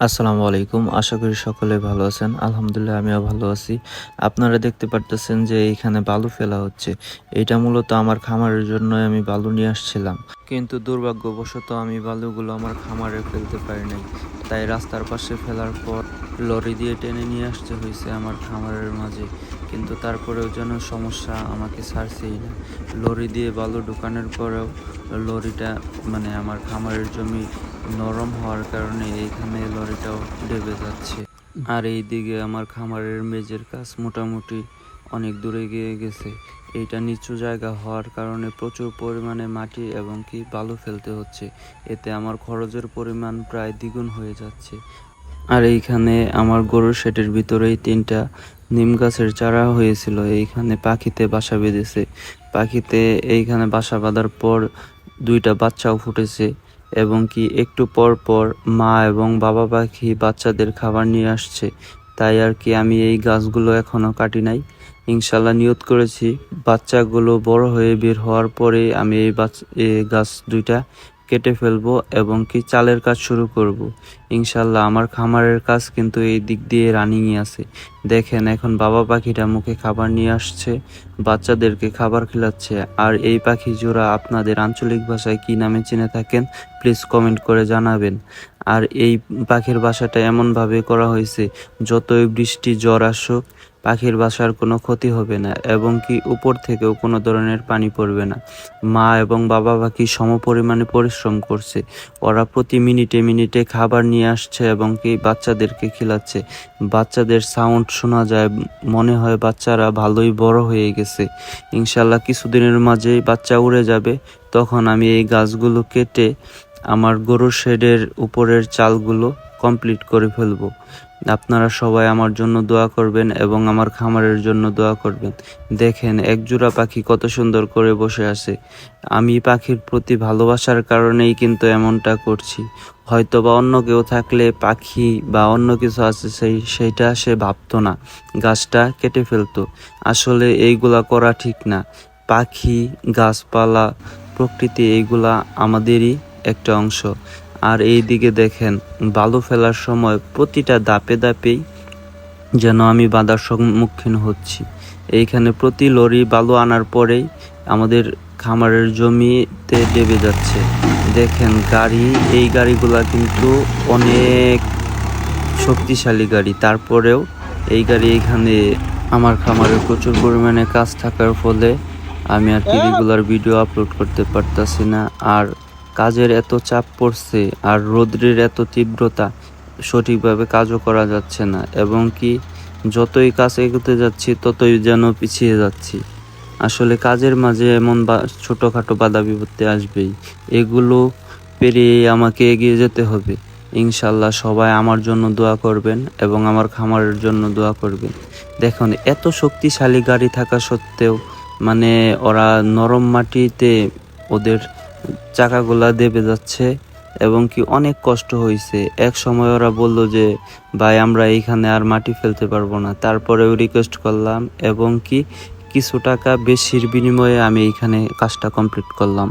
আসসালামু আলাইকুম। আশা করি সকলে ভালো আছেন। আলহামদুলিল্লাহ আমিও ভালো আছি। আপনারা দেখতে পারতেছেন যে এইখানে বালু ফেলা হচ্ছে। এটা মূলত আমার খামারের জন্যই আমি বালু নিয়ে আসছিলাম। কিন্তু দুর্ভাগ্যবশত আমি বালুগুলো আমার খামারে ফেলতে পারি নাই। তাই রাস্তার পাশে ফেলার পর লরি দিয়ে টেনে নিয়ে আসতে হয়েছে আমার খামারের মাঝে। কিন্তু তারপরেও যেন সমস্যা আমাকে ছাড়ছেই না। লরি দিয়ে বালু ঢুকানোর পরেও লরিটা আমার খামারের জমি নরম হওয়ার কারণে এইখানে লরিটাও ডেবে যাচ্ছে। আর এইদিকে আমার খামারের মেজের কাজ মোটামুটি অনেক দূরে গিয়ে গেছে। এইটা নিচু জায়গা হওয়ার কারণে প্রচুর পরিমাণে মাটি এবং কি বালু ফেলতে হচ্ছে। এতে আমার খরচের পরিমাণ প্রায় দ্বিগুণ হয়ে যাচ্ছে। আর এইখানে আমার গরুর শেডের ভিতরেই 3টা নিম গাছের চারা হয়েছিল। এইখানে পাখিতে বাসা বেঁধেছে। পাখিতে এইখানে বাসা বাঁধার পর 2টা বাচ্চাও ফুটেছে এবং কি একটু পর পর মা এবং বাবা পাখি বাচ্চাদের খাবার নিয়ে আসছে। তাই আর কি আমি এই গাছগুলো এখনো কাটি নাই। ইনশাল্লাহ নিয়ত করেছি বাচ্চাগুলো বড় হয়ে বের হওয়ার পরে আমি এই গাছ 2টা কেটে ফেলবো এবং কি চালের কাজ শুরু করব। ইনশাল্লাহ আমার খামারের কাজ কিন্তু এই দিক দিয়ে রানিংই আছে। দেখেন এখন বাবা পাখিটা মুখে খাবার নিয়ে আসছে, বাচ্চাদেরকে খাবার খিলাচ্ছে। আর এই পাখি জোড়া আপনাদের আঞ্চলিক ভাষায় কি নামে চিনে থাকেন প্লিজ কমেন্ট করে জানাবেন। আর এই পাখির বাসাটা এমনভাবে করা হয়েছে যতই বৃষ্টি ঝড় আসুক পাখির বাসার কোনো ক্ষতি হবে না এবং কি উপর থেকেও কোনো ধরনের পানি পড়বে না। মা এবং বাবা পাখি সমপরিমাণে পরিশ্রম করছে। ওরা প্রতি মিনিটে মিনিটে খাবার নিয়ে আসছে এবং কি বাচ্চাদেরকে খিলাচ্ছে। বাচ্চাদের সাউন্ড শোনা যায়, মনে হয় বাচ্চারা ভালোই বড় হয়ে গেছে। ইনশাল্লাহ কিছুদিনের মাঝেই বাচ্চা উড়ে যাবে। তখন আমি এই গাছগুলো কেটে আমার গরুর শেডের উপরের চালগুলো কমপ্লিট করে ফেলবো। আপনারা সবাই আমার জন্য দোয়া করবেন এবং আমার খামারের জন্য দোয়া করবেন। দেখেন একজোড়া পাখি কত সুন্দর করে বসে আছে। আমি পাখির প্রতি ভালোবাসার কারণেই কিন্তু এমনটা করছি। হয়তো বা অন্য কেউ থাকলে পাখি বা অন্য কিছু আছে সেইটা সে ভাবতো না, গাছটা কেটে ফেলতো। আসলে এইগুলা করা ঠিক না। পাখি, গাছপালা, প্রকৃতি এইগুলা আমাদেরই একটা অংশ। আর এই দিকে দেখেন বালু ফেলার সময় প্রতিটা ধাপে ধাপেই যেন আমি বাধার সম্মুখীন হচ্ছি। এইখানে প্রতি লরি বালু আনার পরেই আমাদের খামারের জমিতে ডেবে যাচ্ছে। দেখেন এই গাড়িগুলা কিন্তু অনেক শক্তিশালী গাড়ি। তারপরেও এই গাড়ি এখানে আমার খামারে প্রচুর পরিমাণে কাজ থাকার ফলে আমি আর কি রেগুলার ভিডিও আপলোড করতে পারতাছি না। আর কাজের এত চাপ পড়ছে আর রৌদ্রের এত তীব্রতা, সঠিকভাবে কাজও করা যাচ্ছে না এবং কি যতই কাজ এগোতে যাচ্ছি ততই যেন পিছিয়ে যাচ্ছি। আসলে কাজের মাঝে এমন ছোটোখাটো বাধা বিপত্তি আসবেই, এগুলো পেরিয়ে আমাকে এগিয়ে যেতে হবে। ইনশাল্লাহ সবাই আমার জন্য দোয়া করবেন এবং আমার খামারের জন্য দোয়া করবেন। দেখুন এত শক্তিশালী গাড়ি থাকা সত্ত্বেও ওরা নরম মাটিতে ওদের চাকাগুলা দেবে যাচ্ছে এবং কি অনেক কষ্ট হয়েছে। এক সময় ওরা বলল যে ভাই আমরা এইখানে আর মাটি ফেলতে পারবো না। তারপরেও রিকোয়েস্ট করলাম এবং কি কিছু টাকা বেশির বিনিময়ে আমি এইখানে কাজটা কমপ্লিট করলাম।